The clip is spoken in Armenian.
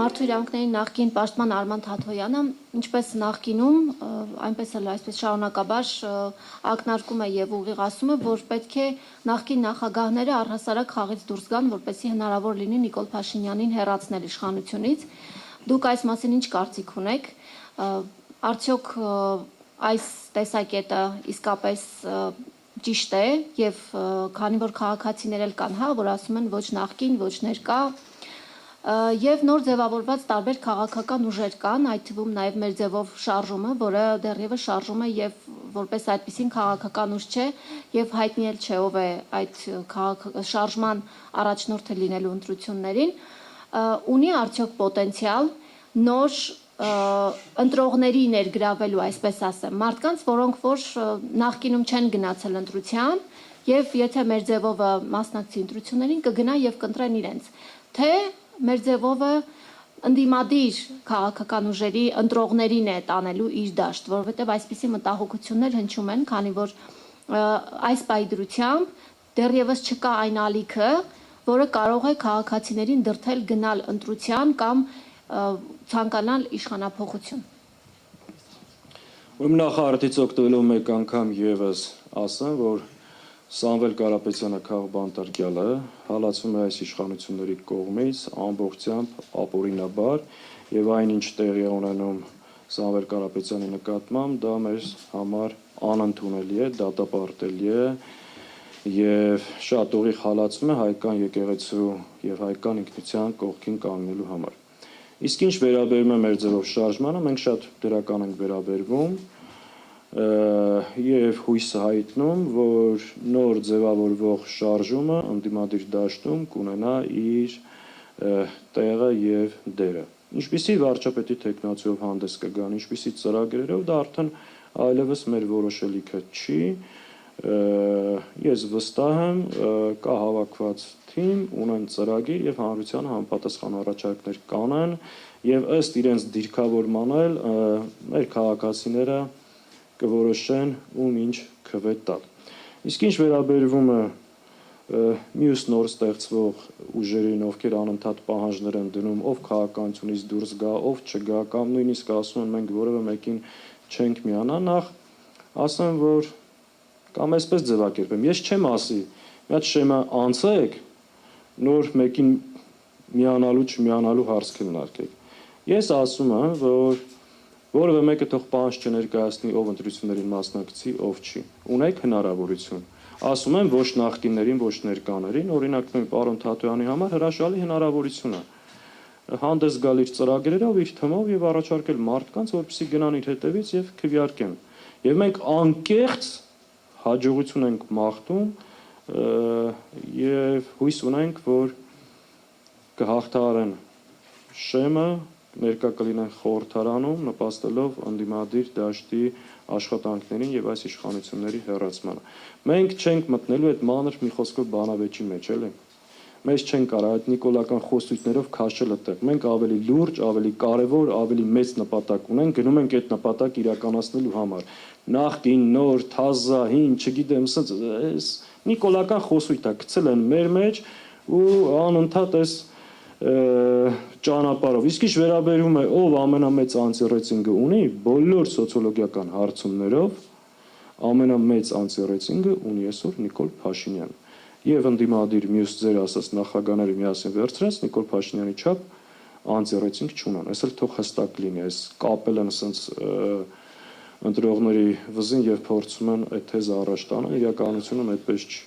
Մարդու իրավունքների նախկին պաշտպան Արման Թաթոյանը, ինչպես նախկինում, այնպես էլ այսպես շարունակաբար ակնարկում է եւ ուղիղացում է, որ պետք է նախկին նախագահները առհասարակ խաղից դուրս գան, որպեսզի հնարավոր լինի Նիկոլ Փաշինյանին հեռացնել իշխանությունից։ Դուք այս մասին ինչ կարծիք ունեք։ Արդյոք այս տեսակետը իսկապես ճիշտ է եւ քանի որ քաղաքացիներ էլ կան, հա, որ ասում են ոչ նախկին, ոչ ներկա Եվ նոր ձևավորված տարբեր քաղաքական ուժեր կան, այդ թվում նաև մեր ձևով շարժումը, որը դեռևս շարժում է եւ որպես այդպիսին քաղաքական ուժ չէ եւ հայտնի էլ չէ ով է այդ շարժման առաջնորդը լինելու ընտրություններին, ունի արդյոք պոտենցիալ նոր ընտրողների ներգրավելու, այսպես ասեմ, մարդկանց, որոնք որ նախկինում չեն գնացել ընտրության եւ եթե մեր ձևովը մասնակցի ընտրություններին կգնա եւ կընտրեն իրենց, թե մեր ձևովը ընդդիմադիր քաղաքական ուժերի ընտրողներին է տանելու իր դաշտ, որովհետև այսպիսի մտահոգություններ հնչում են, քանի որ այս պայդրությամբ դեռևս չկա այն ալիքը, որը կարող է քաղաքացիներին դրդել գնալ ընտրության կամ ցանկանալ իշխանափոխություն։ Ուրեմն նախարարից օգտվելով մեկ անգամ եւս ասեմ, որ Սամվել Կարապետյանը քաղբանտարկյալը հալածվում է այս իշխանությունների կողմից ամբողջությամբ ապօրինաբար եւ այնինչ տեղի է ունենում Սամվել Կարապետյանի նկատմամբ դա մեր համար անընդունելի է, դատապարտելի է եւ շատ ուղիղ հալածվում է հայկական եկեղեցու եւ հայկական ինքնության կողքին կանգնելու համար։ Իսկ ինչ վերաբերում է մեր ձևով շարժմանը, մենք շատ դրական ենք վերաբերվում եւ հույսը հայտնում, որ նոր ձևավորվող շարժումը ընդդիմադիր դաշտում կունենա իր տեղը եւ դերը։ Ինչպիսի վարչապետի տեխնացիով հանդես կգան, ինչպիսի ծրագրերով, դա արդեն այլևս մեր որոշելիքը չի։ Ես վստահ եմ, կա հավաքված թիմ, ունեն ծրագիր եւ հանրությանը համապատասխան առաջարկներ կանեն եւ ըստ իրենց դիրքավորման էլ մեր քաղաքացիները կորոշեն ում ինչ քվե տալ։ Իսկ ինչ վերաբերվում է մյուս նոր ստեղծվող ուժերին, ովքեր անընդհատ պահանջներ են դնում, ով քաղաքականությունից դուրս գա, ով չգա, կամ նույնիսկ ասում են մենք որևէ մեկին չենք միանա, նախ ասեմ, որ կամ այսպես ձևակերպեմ, ես չեմ ասի, մի հատ շեմա անցեք, նոր մեկին միանալու չմիանալու հարց քննարկեք։ Ես ասում եմ, որ որևէ մեկը թող պահանջ չներկայացնի, ով ընտրություններին մասնակցի, ով չի։ Ունեք հնարավորություն։ Ասում եմ ոչ նախկիններին, ոչ ներկաներին, օրինակ նույն պարոն Թաթոյանի համար հրաշալի հնարավորություն է հանդես գալ իր ծրագրերով, իր թմով եւ առաջարկել մարդկանց, որպեսզի գնան իր հետևից եւ քվեարկեն։ Եվ մենք անկեղծ հաջողություն ենք մաղթում եւ հույս ունենք, որ կհաղթահարեն շեմը, ներկա կլինեն խորհրդարանում, նպաստելով ընդդիմադիր դաշտի աշխատանքներին եւ այս իշխանությունների հեռացմանը։ Մենք չենք մտնելու այդ մանր մի խոսքով բանավեճի մեջ, էլի։ Մեզ չեն կարող այդ նիկոլական խոսույթներով քաշել այդտեղ։ Մենք ավելի լուրջ, ավելի կարևոր, ավելի մեծ նպատակ ունենք, գնում ենք այդ նպատակ իրականացնելու համար։ Նախկին, նոր, թազա, հին, չգիտեմ, այս նիկոլական խոսույթը գցել են մեր մեջ ու անընդհատ այս ճանապարհով։ Իսկ ինչ վերաբերում է ով ամենամեծ անտիռեյտինգը ունի, բոլոր սոցիոլոգիական հարցումներով ամենամեծ անտիռեյտինգը ունի այսօր Նիկոլ Փաշինյանը։ Եվ ընդդիմադիր մյուս ձեր ասած նախագահները միասին վերցրած Նիկոլ Փաշինյանի չափ անտիռեյտինգ չունեն։ Այս էլ թող հստակ լինի, այս կապել են ասենց ընտրողների վզին եւ փորձում են այդ թեզը առաջ տանել, իրականությունում այդպես չի։